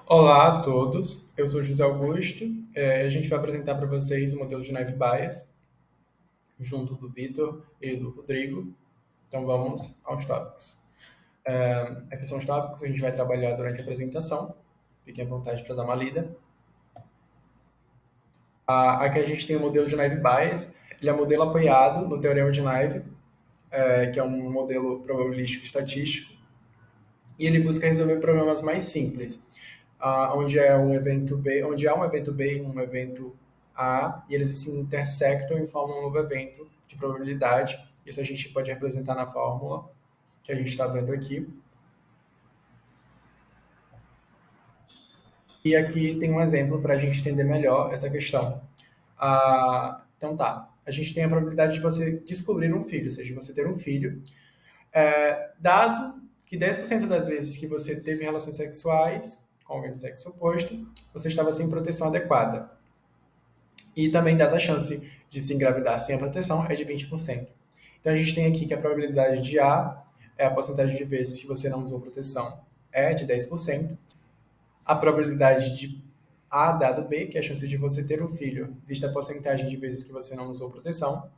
Olá a todos, eu sou José Augusto. A gente vai apresentar para vocês o modelo de Naive Bayes, junto do Vitor e do Rodrigo. Então vamos aos tópicos. Aqui são os tópicos que a gente vai trabalhar durante a apresentação. Fiquem à vontade para dar uma lida. Aqui a gente tem o modelo de Naive Bayes. Ele é um modelo apoiado no Teorema de Naive, que é um modelo probabilístico estatístico, e ele busca resolver problemas mais simples, onde é um evento B, onde há um evento B e um evento A, e eles se intersectam e formam um novo evento de probabilidade. Isso a gente pode representar na fórmula que a gente está vendo aqui. E aqui tem um exemplo para a gente entender melhor essa questão. Então tá, a gente tem a probabilidade de você descobrir um filho, ou seja, você ter um filho, dado que 10% das vezes que você teve relações sexuais com alguém do sexo oposto, você estava sem proteção adequada. E também, dada a chance de se engravidar sem a proteção, é de 20%. Então, a gente tem aqui que a probabilidade de A é a porcentagem de vezes que você não usou proteção, é de 10%. A probabilidade de A dado B, que é a chance de você ter um filho, vista a porcentagem de vezes que você não usou proteção.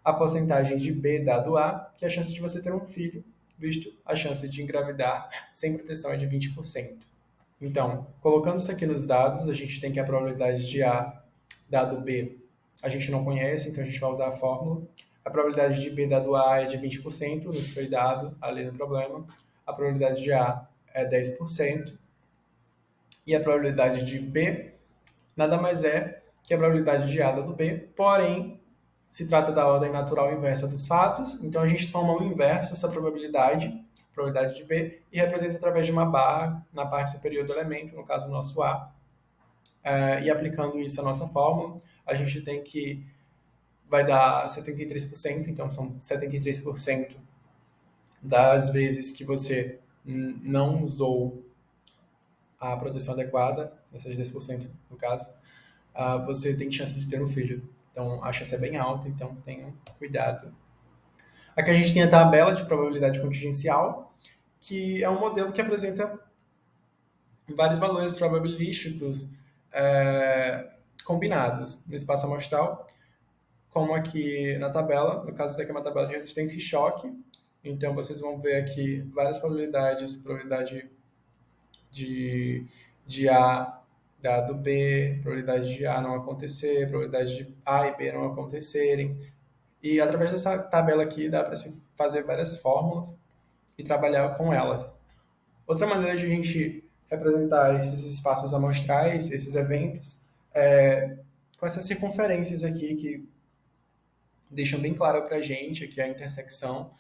A porcentagem de B dado A, que é a chance de você ter um filho, visto a chance de engravidar sem proteção é de 20%. Então, colocando isso aqui nos dados, a gente tem que a probabilidade de A dado B a gente não conhece, então a gente vai usar a fórmula. A probabilidade de B dado A é de 20%, nos foi dado ali no problema. A probabilidade de A é 10%. E a probabilidade de B nada mais é que a probabilidade de A dado B, porém, se trata da ordem natural inversa dos fatos, então a gente soma o inverso, essa probabilidade de B, e representa através de uma barra na parte superior do elemento, no caso o nosso A. E aplicando isso à nossa fórmula, a gente tem que vai dar 73%, então são 73% das vezes que você não usou a proteção adequada, essas 10% no caso, você tem chance de ter um filho. Então a chance é bem alta, então tenham cuidado. Aqui a gente tem a tabela de probabilidade contingencial, que é um modelo que apresenta vários valores probabilísticos combinados no espaço amostral, como aqui na tabela. No caso, daqui é uma tabela de resistência e choque. Então, vocês vão ver aqui várias probabilidades, probabilidade de A dado B, probabilidade de A não acontecer, probabilidade de A e B não acontecerem. E através dessa tabela aqui dá para se fazer várias fórmulas e trabalhar com elas. Outra maneira de a gente representar esses espaços amostrais, esses eventos, com essas circunferências aqui que deixam bem claro para a gente aqui a intersecção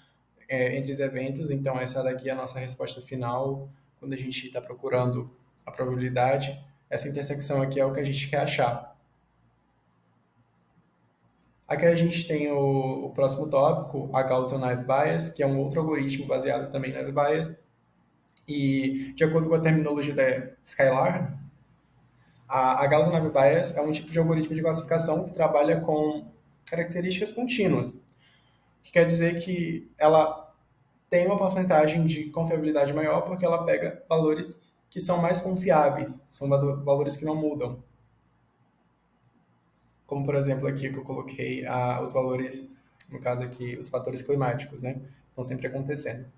entre os eventos. Então, essa daqui é a nossa resposta final quando a gente está procurando a probabilidade. Essa intersecção aqui é o que a gente quer achar. Aqui a gente tem o próximo tópico, a Gaussian-Naive Bayes, que é um outro algoritmo baseado também em Naive Bayes. E, de acordo com a terminologia da Skylar, a Gaussian-Naive Bayes é um tipo de algoritmo de classificação que trabalha com características contínuas, que quer dizer que ela tem uma porcentagem de confiabilidade maior porque ela pega valores que são mais confiáveis, são valores que não mudam. Como, por exemplo, aqui que eu coloquei os valores, no caso aqui, os fatores climáticos, né? Estão sempre acontecendo.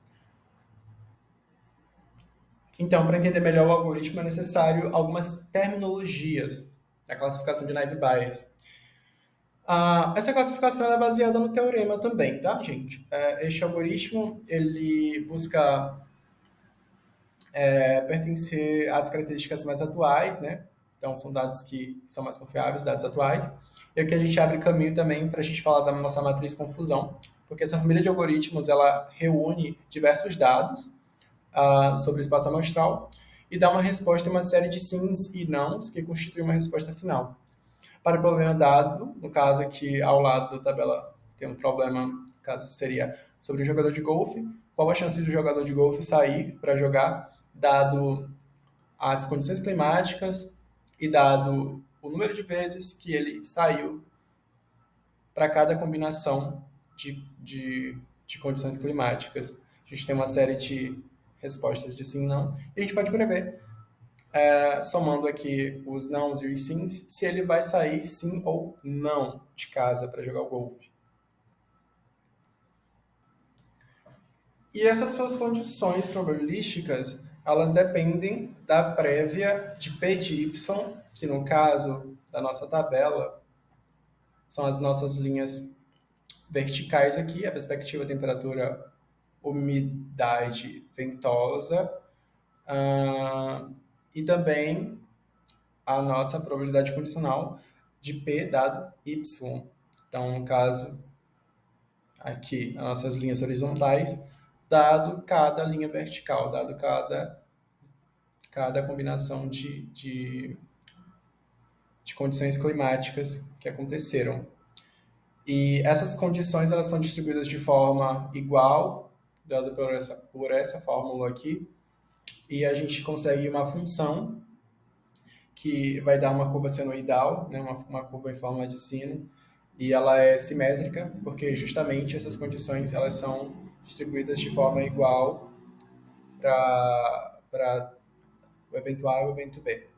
Então, para entender melhor o algoritmo, é necessário algumas terminologias da classificação de Naive Bayes. Essa classificação é baseada no teorema também, tá, gente? Este algoritmo, ele busca pertencer às características mais atuais, né? Então, são dados que são mais confiáveis, dados atuais. E aqui a gente abre caminho também para a gente falar da nossa matriz confusão, porque essa família de algoritmos, ela reúne diversos dados sobre o espaço amostral e dá uma resposta a uma série de sims e nãos que constitui uma resposta final. Para o problema dado, no caso aqui ao lado da tabela tem um problema, no caso seria sobre o jogador de golfe, qual a chance do jogador de golfe sair para jogar, dado as condições climáticas e dado o número de vezes que ele saiu para cada combinação de condições climáticas. A gente tem uma série de respostas de sim e não, e a gente pode prever somando aqui os nãos e os sims, se ele vai sair sim ou não de casa para jogar o golfe. E essas suas condições probabilísticas, elas dependem da prévia de P de Y, que no caso da nossa tabela são as nossas linhas verticais aqui, a perspectiva, temperatura, umidade, ventosa, e também a nossa probabilidade condicional de P dado Y. Então, no caso, aqui, as nossas linhas horizontais, dado cada linha vertical, dado cada combinação de condições climáticas que aconteceram. E essas condições elas são distribuídas de forma igual, dada por essa fórmula aqui, e a gente consegue uma função que vai dar uma curva senoidal, né, uma curva em forma de sino, e ela é simétrica, porque justamente essas condições elas são distribuídas de forma igual para o evento A e o evento B.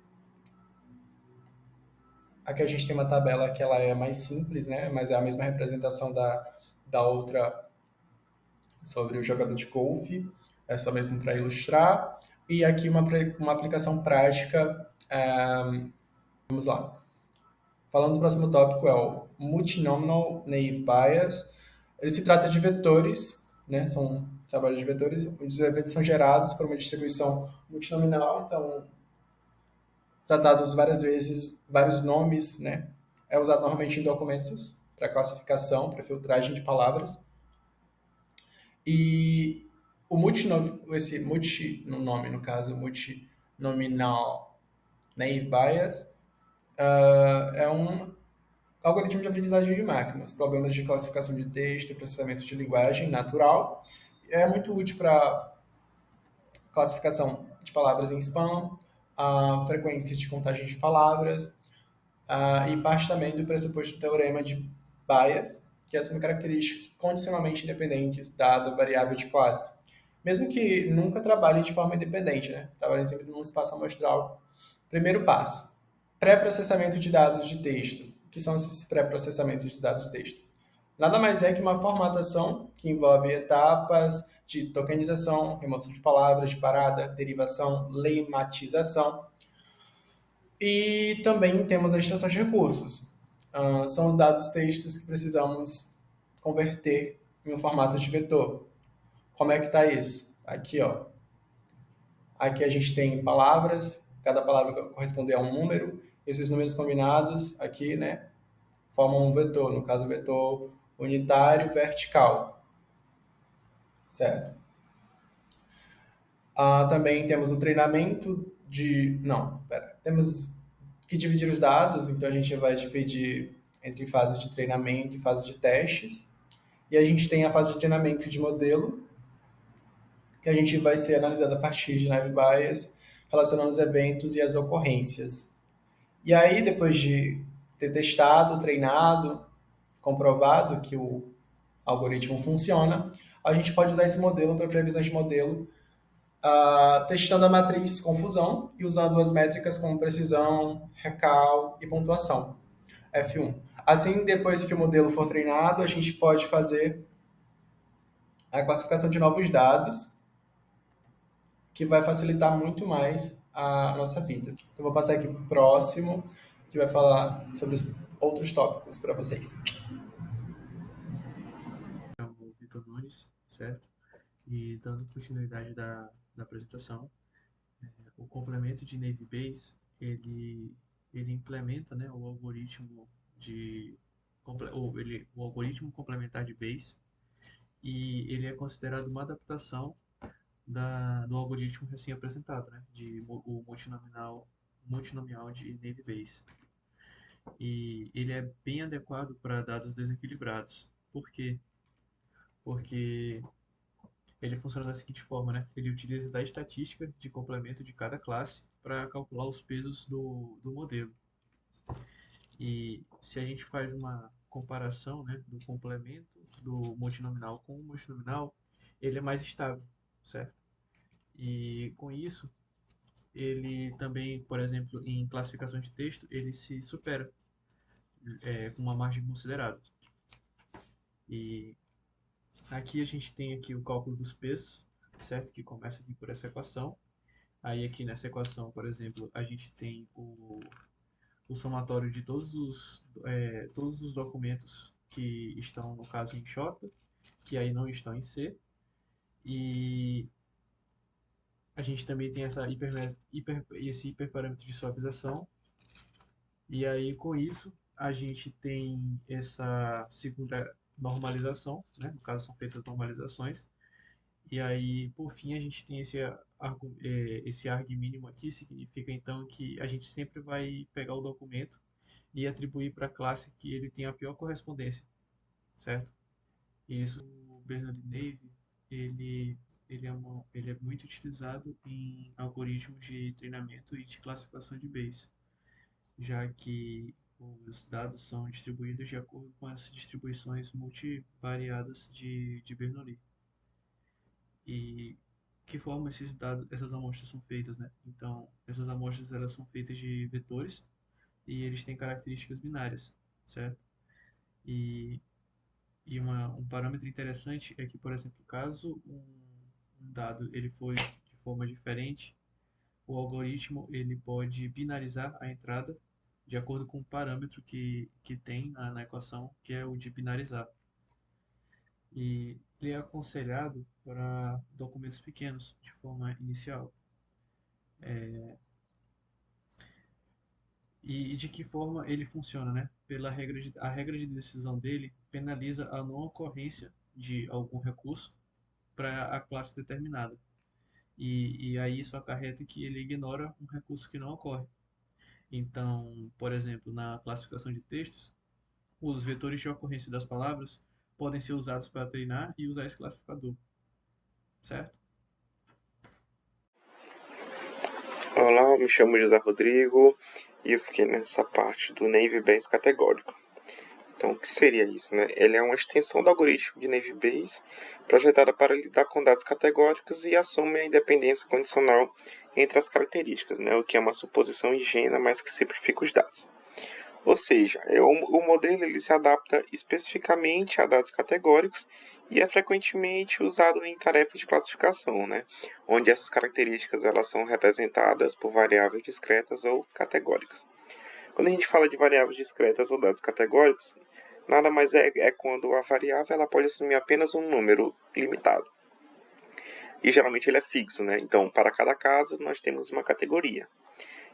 Aqui a gente tem uma tabela que ela é mais simples, né, mas é a mesma representação da outra sobre o jogador de golfe, é só mesmo para ilustrar. E aqui uma aplicação prática, vamos lá. Falando do próximo tópico é o Multinomial Naive Bayes. Ele se trata de vetores, né? São trabalhos de vetores. Os eventos são gerados por uma distribuição multinominal, então tratados várias vezes, vários nomes, né? É usado normalmente em documentos para classificação, para filtragem de palavras. E esse multi, no nome, no caso, multinominal naive Bayes, é um algoritmo de aprendizagem de máquinas, problemas de classificação de texto e processamento de linguagem natural. É muito útil para classificação de palavras em spam, a frequência de contagem de palavras, e parte também do pressuposto do teorema de Bayes, que assume características condicionalmente independentes dada a variável de classe. Mesmo que nunca trabalhe de forma independente, né? Trabalhe sempre num espaço amostral. Primeiro passo: pré-processamento de dados de texto. O que são esses pré-processamentos de dados de texto? Nada mais é que uma formatação que envolve etapas de tokenização, remoção de palavras, de parada, derivação, lematização, e também temos a extração de recursos. São os dados textos que precisamos converter em um formato de vetor. Como é que está isso? Aqui, ó. Aqui a gente tem palavras, cada palavra corresponde a um número. Esses números combinados aqui, né, formam um vetor, no caso, vetor unitário vertical, certo? Também temos o treinamento de... Não, pera. Temos que dividir os dados, então a gente vai dividir entre fase de treinamento e fase de testes. E a gente tem a fase de treinamento de modelo, que a gente vai ser analisado a partir de naive Bayes, relacionando os eventos e as ocorrências. E aí, depois de ter testado, treinado, comprovado que o algoritmo funciona, a gente pode usar esse modelo para previsões de modelo, testando a matriz confusão e usando as métricas como precisão, recal e pontuação. F1. Assim, depois que o modelo for treinado, a gente pode fazer a classificação de novos dados, que vai facilitar muito mais a nossa vida. Então, vou passar aqui para o próximo, que vai falar sobre os outros tópicos para vocês. O Vitor Nunes, certo? E dando continuidade da apresentação, o complemento de Navy Base, ele implementa, né, o algoritmo o algoritmo complementar de Bayes, e ele é considerado uma adaptação do algoritmo recém-apresentado, né, o multinomial de Navy Bayes. E ele é bem adequado para dados desequilibrados. Por quê? Porque ele funciona da seguinte forma, né? Ele utiliza da estatística de complemento de cada classe para calcular os pesos do modelo. E se a gente faz uma comparação, né, do complemento do multinominal com o multinominal, ele é mais estável, certo? E com isso, ele também, por exemplo, em classificação de texto, ele se supera com uma margem considerável. E aqui a gente tem aqui o cálculo dos pesos, certo? Que começa aqui por essa equação. Aí aqui nessa equação, por exemplo, a gente tem o somatório de todos os documentos que estão, no caso, em J, que aí não estão em C. E a gente também tem esse hiperparâmetro de suavização. E aí, com isso, a gente tem essa segunda normalização, né? No caso, são feitas normalizações. E aí, por fim, a gente tem esse arg mínimo aqui, significa então que a gente sempre vai pegar o documento e atribuir para a classe que ele tem a pior correspondência, certo? E isso, o Bernard-Neve, ele, ele é muito utilizado em algoritmos de treinamento e de classificação de Bayes, já que os dados são distribuídos de acordo com as distribuições multivariadas de Bernoulli. E que forma essas amostras são feitas, né? Então, essas amostras elas são feitas de vetores e eles têm características binárias, certo? E, um parâmetro interessante é que, por exemplo, caso um dado ele for de forma diferente, o algoritmo ele pode binarizar a entrada de acordo com o parâmetro que tem na equação, que é o de binarizar. E ele é aconselhado para documentos pequenos, de forma inicial. E de que forma ele funciona, né? A regra de decisão dele penaliza a não ocorrência de algum recurso para a classe determinada. E aí isso acarreta que ele ignora um recurso que não ocorre. Então, por exemplo, na classificação de textos, os vetores de ocorrência das palavras podem ser usados para treinar e usar esse classificador, certo? Olá, eu me chamo José Rodrigo e eu fiquei nessa parte do Naive Bayes categórico. Então, o que seria isso, né? Ele é uma extensão do algoritmo de Naive Bayes projetada para lidar com dados categóricos e assume a independência condicional entre as características, né? O que é uma suposição ingênua, mas que simplifica os dados. Ou seja, o modelo ele se adapta especificamente a dados categóricos e é frequentemente usado em tarefas de classificação, né? Onde essas características elas são representadas por variáveis discretas ou categóricas. Quando a gente fala de variáveis discretas ou dados categóricos, nada mais é quando a variável ela pode assumir apenas um número limitado. E geralmente ele é fixo, né? Então, para cada caso, nós temos uma categoria.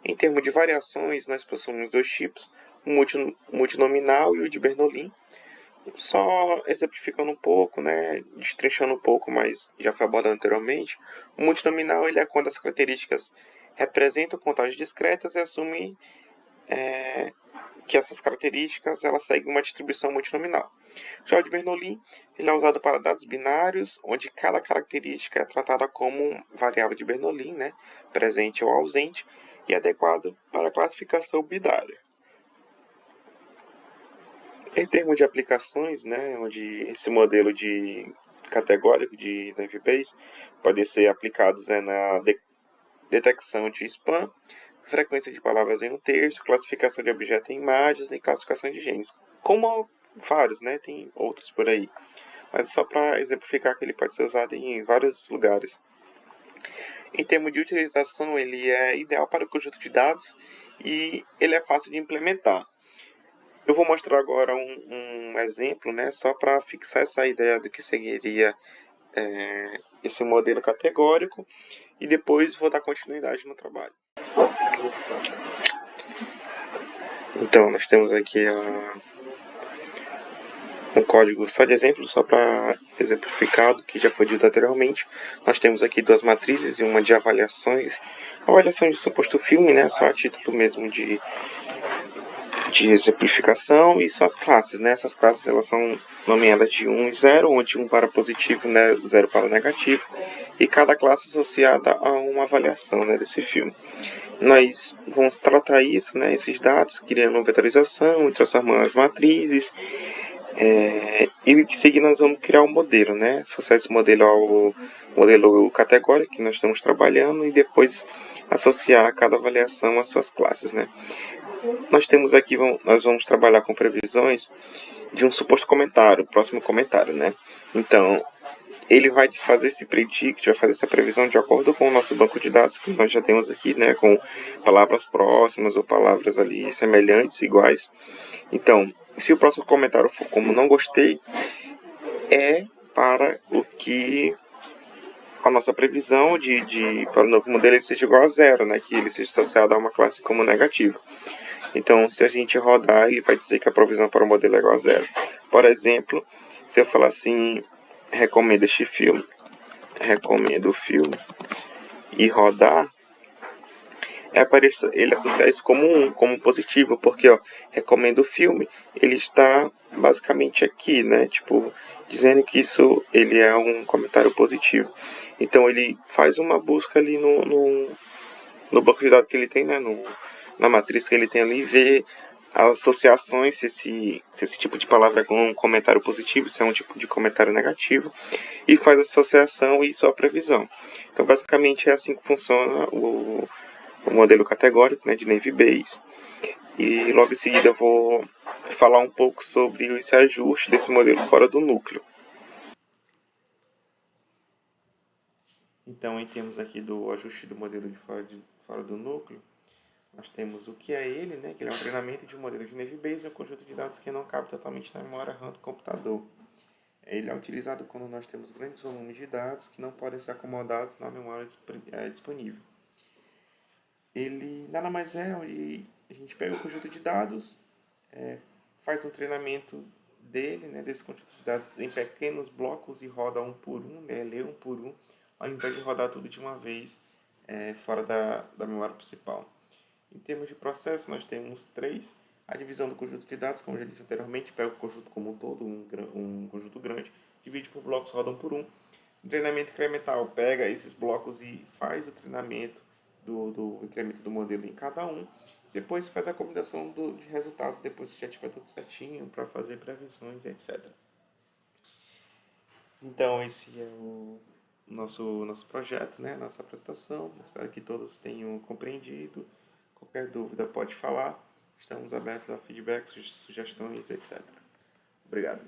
Em termos de variações, nós possuímos dois tipos, o multinominal e o de Bernoulli. Só exemplificando um pouco, né, destrinchando um pouco, mas já foi abordado anteriormente, o multinominal ele é quando as características representam contagens discretas e assume que essas características elas seguem uma distribuição multinominal. Já o de Bernoulli ele é usado para dados binários, onde cada característica é tratada como variável de Bernoulli, né, presente ou ausente, e adequado para a classificação binária. Em termos de aplicações, né, onde esse modelo de categórico de Naive Bayes pode ser aplicados na detecção de spam, frequência de palavras em um texto, classificação de objetos em imagens e classificação de genes. Como vários, né, tem outros por aí. Mas só para exemplificar que ele pode ser usado em vários lugares. Em termos de utilização, ele é ideal para o conjunto de dados e ele é fácil de implementar. Eu vou mostrar agora um exemplo, né, só para fixar essa ideia do que seguiria esse modelo categórico e depois vou dar continuidade no trabalho. Então, nós temos aqui um código só de exemplo, só para exemplificar do que já foi dito anteriormente. Nós temos aqui duas matrizes e uma de avaliações. Avaliação de suposto filme, né, só a título mesmo de exemplificação, e são as classes, né? Essas classes elas são nomeadas de 1 e 0, onde 1 para positivo, né, 0 para negativo, e cada classe associada a uma avaliação, né, desse filme. Nós vamos tratar isso, né, esses dados, criando uma vetorização e transformando as matrizes E que seguir nós vamos criar um modelo, né? Associar esse modelo ao modelo categórico que nós estamos trabalhando e depois associar cada avaliação às suas classes, né? Nós temos aqui, nós vamos trabalhar com previsões de um suposto comentário, próximo comentário, né? Então, ele vai fazer esse predict, vai fazer essa previsão de acordo com o nosso banco de dados que nós já temos aqui, né? Com palavras próximas ou palavras ali semelhantes, iguais. Então, se o próximo comentário for como não gostei, é para o que a nossa previsão para o novo modelo ele seja igual a zero, né? Que ele seja associado a uma classe como negativa. Então, se a gente rodar, ele vai dizer que a previsão para o modelo é igual a zero. Por exemplo, se eu falar assim, recomendo este filme, recomendo o filme, e rodar, ele associar isso como positivo, porque, ó, recomendo o filme, ele está basicamente aqui, né, tipo, dizendo que ele é um comentário positivo. Então, ele faz uma busca ali no banco de dados que ele tem, né, na matriz que ele tem ali, e vê as associações, se esse tipo de palavra é um comentário positivo, se é um tipo de comentário negativo, e faz a associação e sua previsão. Então, basicamente, é assim que funciona o modelo categórico, né, de Navy Base. E logo em seguida eu vou falar um pouco sobre esse ajuste desse modelo fora do núcleo. Então, em termos aqui do ajuste do modelo de fora do núcleo, nós temos o que é ele, né, que ele é um treinamento de um modelo de Navy Base, um conjunto de dados que não cabe totalmente na memória RAM do computador. Ele é utilizado quando nós temos grandes volumes de dados que não podem ser acomodados na memória disponível. Ele nada mais é onde a gente pega o conjunto de dados, faz um treinamento dele, né, desse conjunto de dados em pequenos blocos e roda um por um, né, lê um por um, ao invés de rodar tudo de uma vez fora da memória principal. Em termos de processo, nós temos 3. A divisão do conjunto de dados, como eu já disse anteriormente, pega o conjunto como um todo, um conjunto grande, divide por blocos, roda um por um. O treinamento incremental pega esses blocos e faz o treinamento do incremento do modelo em cada um. Depois faz a combinação de resultados, depois que já tiver tudo certinho, para fazer previsões, etc. Então, esse é o nosso projeto, né? Nossa apresentação. Espero que todos tenham compreendido. Qualquer dúvida pode falar. Estamos abertos a feedbacks, sugestões, etc. Obrigado.